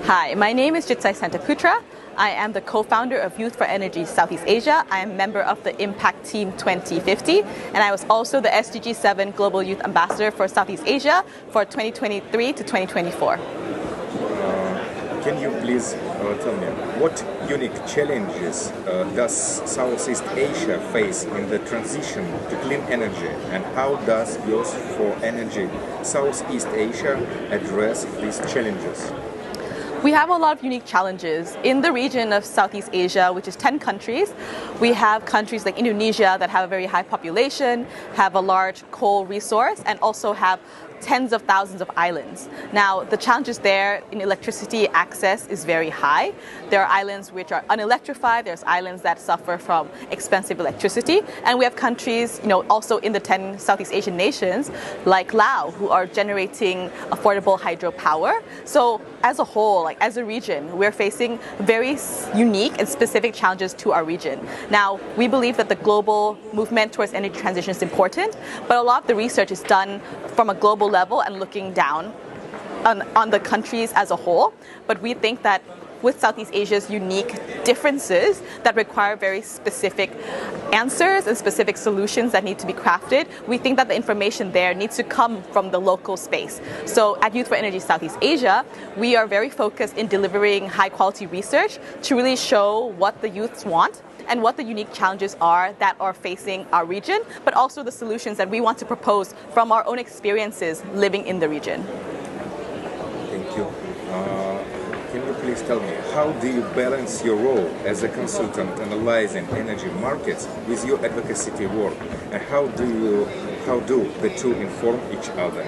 Hi, my name is Jitsai Santibootra. I am the co-founder of Youth for Energy Southeast Asia. I am a member of the Impact Team 2050, and I was also the SDG 7 Global Youth Ambassador for Southeast Asia for 2023 to 2024. Can you please tell me what unique challenges does Southeast Asia face in the transition to clean energy, and how does Youth for Energy Southeast Asia address these challenges? We have a lot of unique challenges. In the region of Southeast Asia, which is 10 countries, we have countries like Indonesia that have a very high population, have a large coal resource, and also have tens of thousands of islands. Now, the challenges there in electricity access is very high. There are islands which are unelectrified, there's islands that suffer from expensive electricity, and we have countries, also in the 10 Southeast Asian nations, like Laos, who are generating affordable hydropower. So as a whole, as a region, we're facing very unique and specific challenges to our region. Now, we believe that the global movement towards energy transition is important, but a lot of the research is done from a global level and looking down on the countries as a whole. But we think that with Southeast Asia's unique differences that require very specific answers and specific solutions that need to be crafted, we think that the information there needs to come from the local space. So at Youth for Energy Southeast Asia, we are very focused in delivering high quality research to really show what the youths want and what the unique challenges are that are facing our region, but also the solutions that we want to propose from our own experiences living in the region. Thank you. Can you please tell me, how do you balance your role as a consultant analyzing energy markets with your advocacy work, and how do the two inform each other?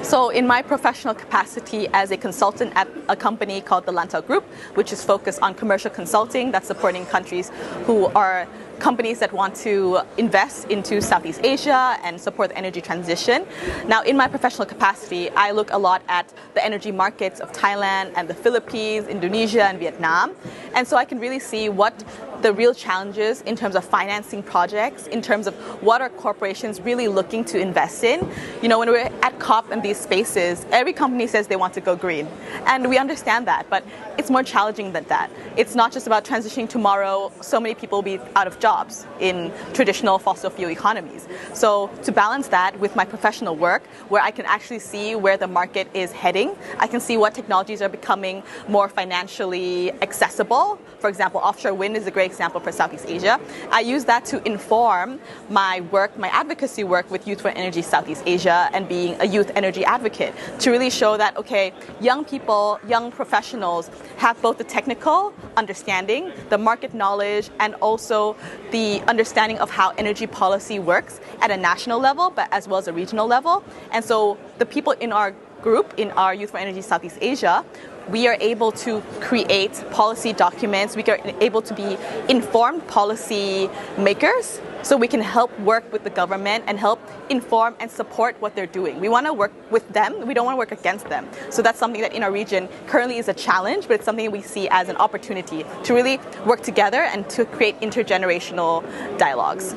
So in my professional capacity as a consultant at a company called the Lantel Group, which is focused on commercial consulting that's supporting countries who are companies that want to invest into Southeast Asia and support the energy transition. Now, in my professional capacity, I look a lot at the energy markets of Thailand and the Philippines, Indonesia, and Vietnam. And so I can really see what the real challenges in terms of financing projects, in terms of what are corporations really looking to invest in. When we're at COP in these spaces, every company says they want to go green. And we understand that, but it's more challenging than that. It's not just about transitioning tomorrow. So many people will be out of jobs in traditional fossil fuel economies. So to balance that with my professional work, where I can actually see where the market is heading, I can see what technologies are becoming more financially accessible. For example, offshore wind is a great example for Southeast Asia. I use that to inform my work, my advocacy work with Youth for Energy Southeast Asia and being a youth energy advocate, to really show that, young people, young professionals have both the technical understanding, the market knowledge, and also the understanding of how energy policy works at a national level, but as well as a regional level. And so the people in our group, in our Youth for Energy Southeast Asia, we are able to create policy documents. We are able to be informed policy makers, so we can help work with the government and help inform and support what they're doing. We want to work with them. We don't want to work against them. So that's something that in our region currently is a challenge, but it's something we see as an opportunity to really work together and to create intergenerational dialogues.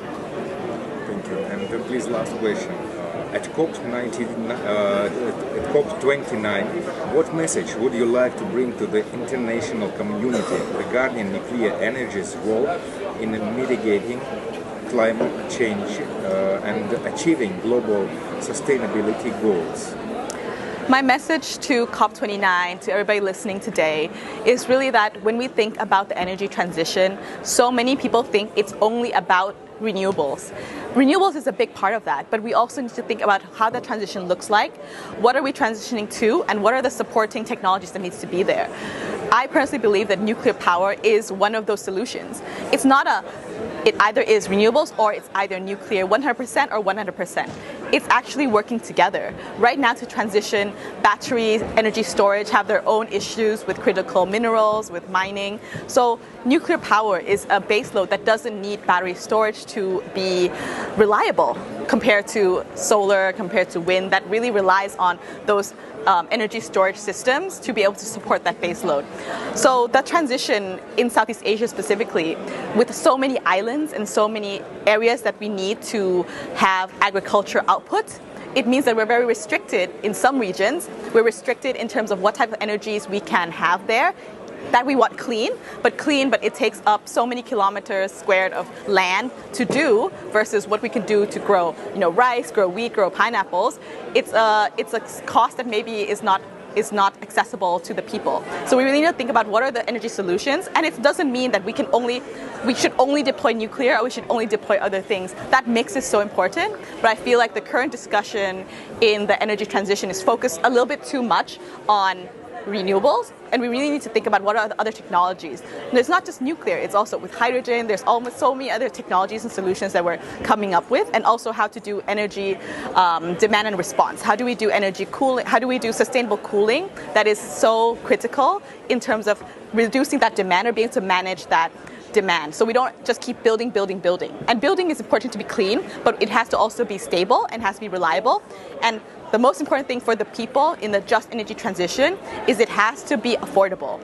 Thank you. And please, last question. At COP29, what message would you like to bring to the international community regarding nuclear energy's role in mitigating climate change and achieving global sustainability goals? My message to COP29, to everybody listening today, is really that when we think about the energy transition, so many people think it's only about renewables. Renewables is a big part of that, but we also need to think about how that transition looks like, what are we transitioning to, and what are the supporting technologies that needs to be there. I personally believe that nuclear power is one of those solutions. It either is renewables or it's either nuclear 100% or 100%. It's actually working together. Right now, to transition, batteries, energy storage have their own issues with critical minerals, with mining. So nuclear power is a baseload that doesn't need battery storage to be reliable compared to solar, compared to wind, that really relies on those energy storage systems to be able to support that base load. So that transition in Southeast Asia specifically, with so many islands and so many areas that we need to have agriculture output, it means that we're very restricted in some regions. We're restricted in terms of what type of energies we can have there, that we want clean, but it takes up so many kilometers squared of land to do versus what we can do to grow, rice, grow wheat, grow pineapples. It's a cost that maybe is not accessible to the people. So we really need to think about what are the energy solutions, and it doesn't mean that we should only deploy nuclear or we should only deploy other things. That mix is so important, but I feel like the current discussion in the energy transition is focused a little bit too much on renewables, and we really need to think about what are the other technologies. And it's not just nuclear, it's also with hydrogen, there's almost so many other technologies and solutions that we're coming up with, and also how to do energy demand and response. How do we do energy cooling? How do we do sustainable cooling that is so critical in terms of reducing that demand or being able to manage that demand. So we don't just keep building. And building is important to be clean, but it has to also be stable and has to be reliable. And the most important thing for the people in the just energy transition is it has to be affordable.